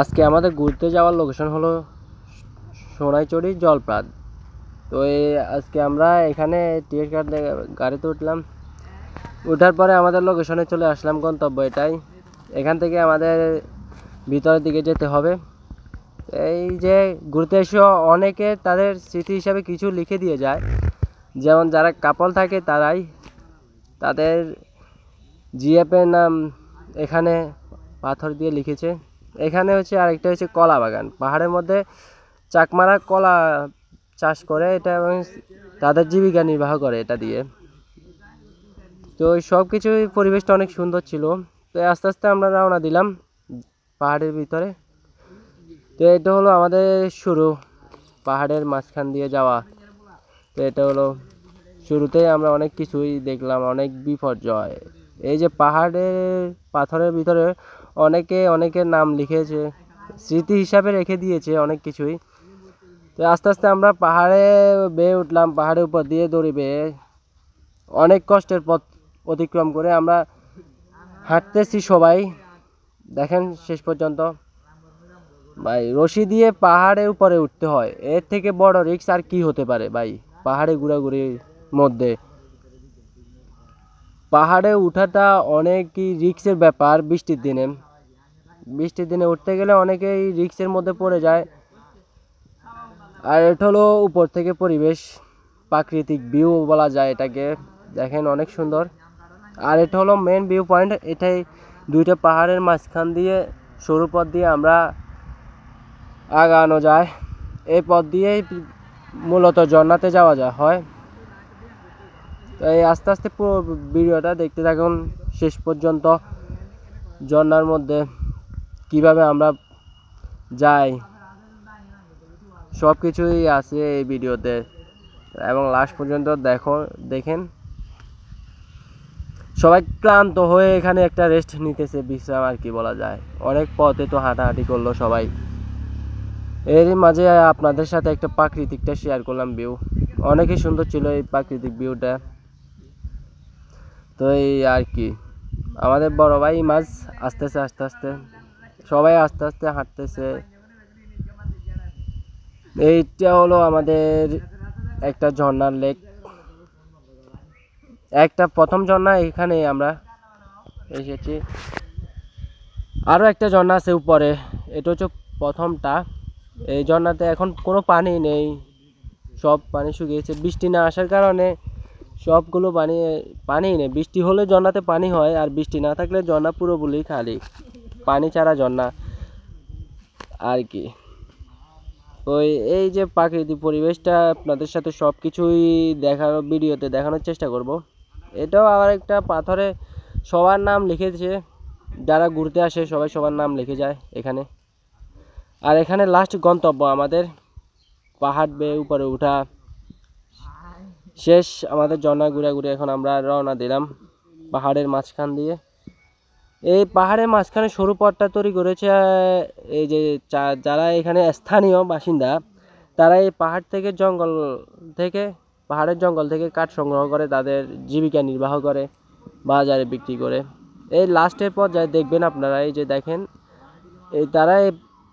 আজকে আমাদের ঘুরতে যাওয়ার লোকেশন হলো সোনাইচড়ি জলপ্রাত। তো আজকে আমরা এখানে টিকিট কাটতে গাড়িতে উঠলাম। ওঠার পরে আমাদের লোকেশনে চলে আসলাম, গন্তব্য এটাই। এখান থেকে আমাদের ভিতরের দিকে যেতে হবে। এই যে ঘুরতে এসে অনেকে তাদের স্মৃতি হিসাবে কিছু লিখে দিয়ে যায়, যেমন যারা কাপল থাকে তারাই তাদের জিএফের নাম এখানে পাথর দিয়ে লিখেছে। এখানে আরেকটা কলা বাগান, পাহাড়ের মধ্যে চাকমারা কলা চাষ করে এটা, এবং তাদের জীবিকা নির্বাহ করে এটা দিয়ে। তো সব কিছুই পরিবেশটা অনেক সুন্দর ছিল। তো আস্তে আস্তে আমরা রওনা দিলাম পাহাড়ের ভিতরে। তো এটা হলো আমাদের শুরু, পাহাড়ের মাঝখান দিয়ে যাওয়া। তো এটা হলো শুরুতেই আমরা অনেক কিছুই দেখলাম, অনেক বিপর্যয়। এই যে পাহাড়ের পাথরের ভিতরে অনেকের নাম লিখেছে, স্মৃতি হিসাবে রেখে দিয়েছে অনেক কিছুই। তো আস্তে আস্তে আমরা পাহাড়ে বেয়ে উঠলাম, পাহাড়ের উপর দিয়ে দড়ি বেয়ে অনেক কষ্টের পথ অতিক্রম করে আমরা হাঁটতেছি সবাই। দেখেন শেষ পর্যন্ত ভাই, রশি দিয়ে পাহাড়ের উপরে উঠতে হয়, এর থেকে বড় রিস্ক আর কি হতে পারে ভাই। পাহাড়ে ঘোরাঘুরির মধ্যে পাহাড়ে উঠাটা অনেকই রিস্কের ব্যাপার। বৃষ্টির দিনে উঠতে গেলে অনেকেই রিস্কের মধ্যে পড়ে যায়। আর এটা হলো উপর থেকে পরিবেশ, প্রাকৃতিক ভিউ বলা যায় এটাকে। দেখেন অনেক সুন্দর। আর এটা হলো মেন ভিউ পয়েন্ট। এটাই দুইটা পাহাড়ের মাঝখান দিয়ে সরু পথ দিয়ে আমরা আগানো যায়। এই পথ দিয়েই মূলত ঝর্ণাতে যাওয়া হয়। তাই আস্তে আস্তে পুরো ভিডিওটা দেখতে থাকুন শেষ পর্যন্ত। ঝর্ণার মধ্যে কিভাবে আমরা যাই সব কিছুই আছে এই ভিডিওতে, এবং লাস্ট পর্যন্ত দেখেন। সবাই ক্লান্ত হয়ে এখানে একটা রেস্ট নিতেছে, বিশ্রাম আর কি বলা যায়। অনেক পথে তো হাঁটাহাঁটি করলো সবাই। এরই মাঝে আপনাদের সাথে একটা প্রাকৃতিকটা শেয়ার করলাম ভিউ। অনেকই সুন্দর ছিল এই প্রাকৃতিক ভিউটা। তো এই আর কি, আমাদের বড় ভাই মাঝ আস্তে আস্তে সবাই আস্তে আস্তে হাঁটতেছে। এইটা হলো আমাদের একটা ঝর্ণার লেক, একটা প্রথম ঝর্ণা। এখানে আমরা এসেছি। আরও একটা ঝর্ণা আছে উপরে, এটা হচ্ছে প্রথমটা। এই ঝর্ণাতে এখন কোনো পানি নেই, সব পানি শুকিয়েছে বৃষ্টি না আসার কারণে। সবগুলো পানি নেই। বৃষ্টি হলে ঝর্ণাতে পানি হয়, আর বৃষ্টি না থাকলে ঝর্ণা পুরোপুরি খালি, পানি ছাড়া ঝর্ণা আর কি। ওই এই যে প্রাকৃতিক পরিবেশটা আপনাদের সাথে সব কিছুই ভিডিওতে দেখানোর চেষ্টা করব। এটাও আবার একটা পাথরে সবার নাম লিখেছে, যারা ঘুরতে আসে সবাই সবার নাম লিখে যায় এখানে। আর এখানে লাস্ট গন্তব্য আমাদের, পাহাড় বেয়ে উপরে ওঠা শেষ আমাদের ঝর্ণা ঘুরে এখন আমরা রওনা দিলাম পাহাড়ের মাঝখান দিয়ে। এই পাহাড়ের মাঝখানে সরু পথটা তৈরি করেছে এই যে যারা এখানে স্থানীয় বাসিন্দা, তারা এই পাহাড়ের জঙ্গল থেকে কাঠ সংগ্রহ করে তাদের জীবিকা নির্বাহ করে, বাজারে বিক্রি করে। এই লাস্টের পর্যায়ে দেখবেন আপনারা, এই যে দেখেন, তারা এই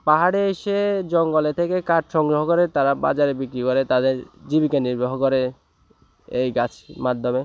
পাহাড়ে এসে জঙ্গলে থেকে কাঠ সংগ্রহ করে তারা বাজারে বিক্রি করে, তাদের জীবিকা নির্বাহ করে এই গাছ মাধ্যমে।